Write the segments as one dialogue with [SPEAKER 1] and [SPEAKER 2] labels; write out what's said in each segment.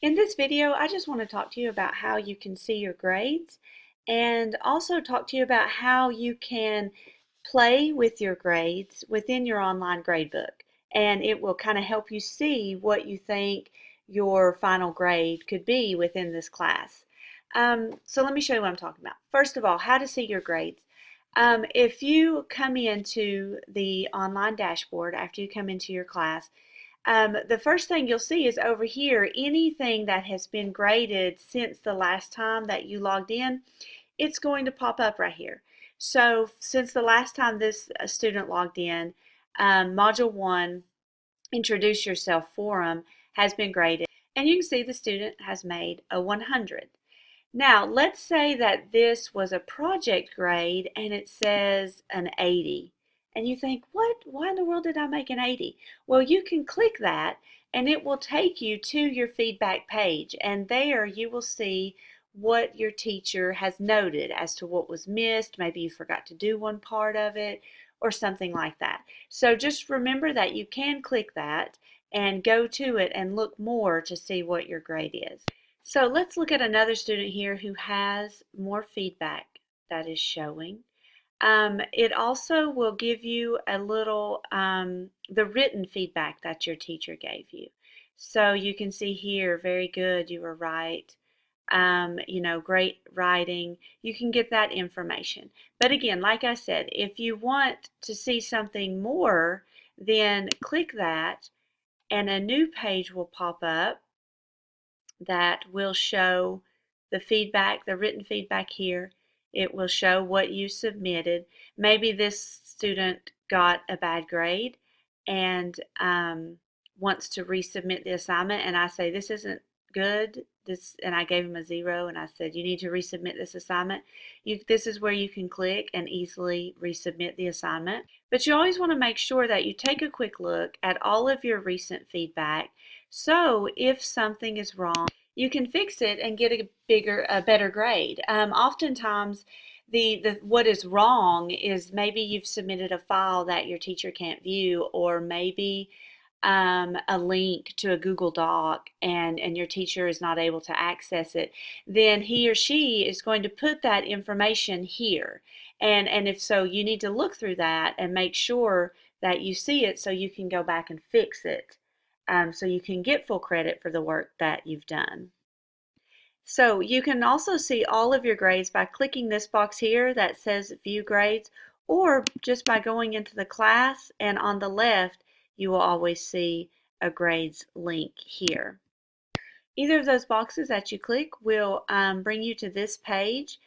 [SPEAKER 1] In this video, I just want to talk to you about how you can see your grades and also talk to you about how you can play with your grades within your online gradebook. And it will kind of help you see what you think your final grade could be within this class. So let me show you what I'm talking about. First of all, how to see your grades. If you come into the online dashboard after you come into your class, the first thing you'll see is over here, anything that has been graded since the last time that you logged in, it's going to pop up right here. So since the last time this student logged in, Module 1, Introduce Yourself Forum, has been graded. And you can see the student has made a 100. Now, let's say that this was a project grade and it says an 80. And you think, what? Why in the world did I make an 80? Well, you can click that and it will take you to your feedback page. And there you will see what your teacher has noted as to what was missed. Maybe you forgot to do one part of it or something like that. So just remember that you can click that and go to it and look more to see what your grade is. So let's look at another student here who has more feedback that is showing. It also will give you a little, the written feedback that your teacher gave you. So you can see here, very good, you were right. Great writing. You can get that information. But again, like I said, if you want to see something more, then click that and a new page will pop up that will show the feedback, the written feedback here. It will show what you submitted. Maybe this student got a bad grade and wants to resubmit the assignment, and I say this isn't good, and I gave him a 0 and I said you need to resubmit this assignment. This is where you can click and easily resubmit the assignment. But you always want to make sure that you take a quick look at all of your recent feedback, so if something is wrong, you can fix it and get a better grade. Oftentimes, what is wrong is maybe you've submitted a file that your teacher can't view, or maybe a link to a Google Doc and your teacher is not able to access it. Then he or she is going to put that information here. And if so, you need to look through that and make sure that you see it so you can go back and fix it. So you can get full credit for the work that you've done. So you can also see all of your grades by clicking this box here that says View Grades, or just by going into the class, and on the left you will always see a grades link here. Either of those boxes that you click will bring you to this page.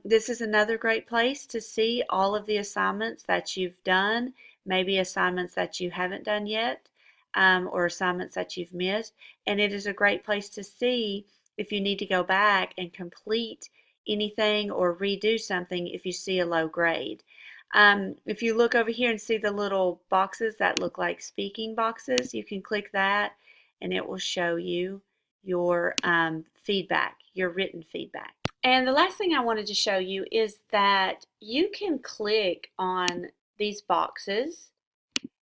[SPEAKER 1] This is another great place to see all of the assignments that you've done, maybe assignments that you haven't done yet, or assignments that you've missed. And it is a great place to see if you need to go back and complete anything or redo something if you see a low grade. If you look over here and see the little boxes that look like speaking boxes, you can click that and it will show you your feedback, your written feedback. And the last thing I wanted to show you is that you can click on these boxes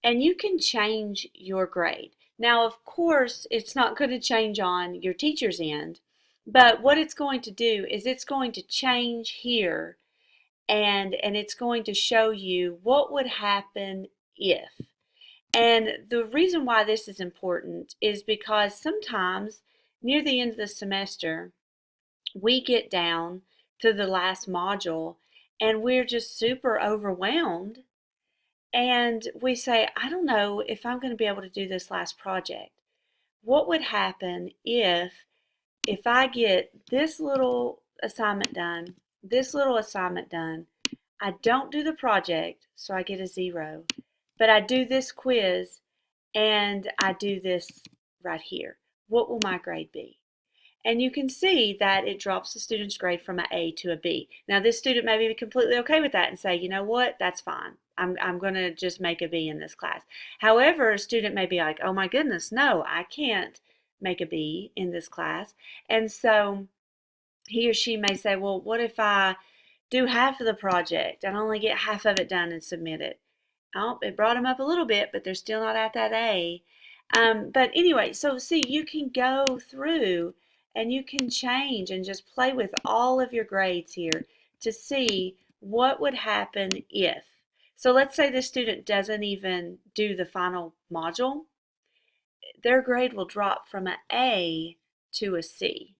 [SPEAKER 1] and you can change your grade. Now, of course, it's not going to change on your teacher's end, but what it's going to do is it's going to change here, and it's going to show you what would happen if. And the reason why this is important is because sometimes near the end of the semester, we get down to the last module and we're just super overwhelmed. And we say, I don't know if I'm going to be able to do this last project. What would happen if I get this little assignment done, this little assignment done, I don't do the project, so I get a 0, but I do this quiz and I do this right here. What will my grade be? And you can see that it drops the student's grade from an A to a B. Now this student may be completely okay with that and say, you know what, that's fine. I'm going to just make a B in this class. However, a student may be like, oh my goodness, no, I can't make a B in this class. And so he or she may say, well, what if I do half of the project and only get half of it done and submit it? Oh, it brought them up a little bit, but they're still not at that A. But anyway, so see, you can go through and you can change and just play with all of your grades here to see what would happen if. So let's say the student doesn't even do the final module, their grade will drop from an A to a C.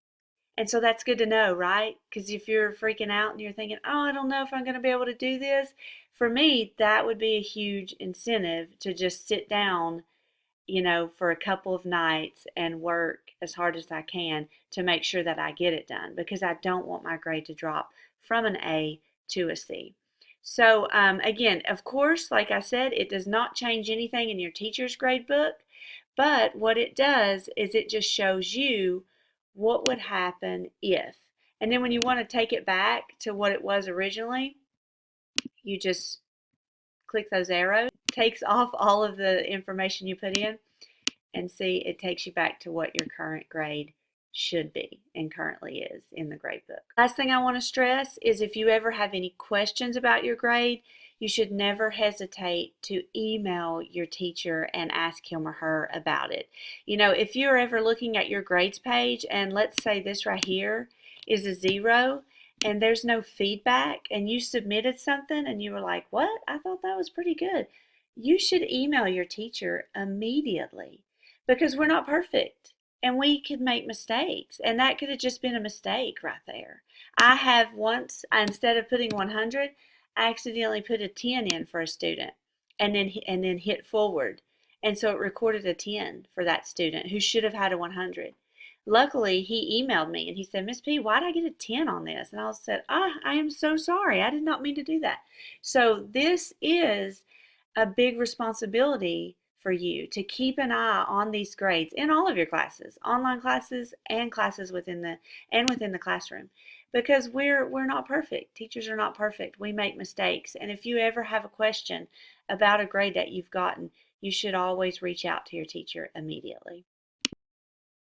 [SPEAKER 1] And so that's good to know, right? Because if you're freaking out and you're thinking, oh, I don't know if I'm going to be able to do this, for me, that would be a huge incentive to just sit down, for a couple of nights and work as hard as I can to make sure that I get it done because I don't want my grade to drop from an A to a C. So, again, of course, like I said, it does not change anything in your teacher's grade book, but what it does is it just shows you what would happen if. And then when you want to take it back to what it was originally, you just click those arrows, takes off all of the information you put in, and see it takes you back to what your current grade should be and currently is in the grade book. Last thing I want to stress is if you ever have any questions about your grade, you should never hesitate to email your teacher and ask him or her about it. If you're ever looking at your grades page and let's say this right here is a 0 and there's no feedback and you submitted something and you were like, what? I thought that was pretty good. You should email your teacher immediately because we're not perfect and we could make mistakes, and that could have just been a mistake right there. I have once, instead of putting 100, I accidentally put a 10 in for a student and then hit forward, and so it recorded a 10 for that student who should have had a 100. Luckily, he emailed me and he said, Miss P, why did I get a 10 on this? And I said, I am so sorry. I did not mean to do that. So this is a big responsibility for you to keep an eye on these grades in all of your classes, online classes and classes within the classroom, because we're not perfect. Teachers are not perfect. We make mistakes, and if you ever have a question about a grade that you've gotten, you should always reach out to your teacher immediately.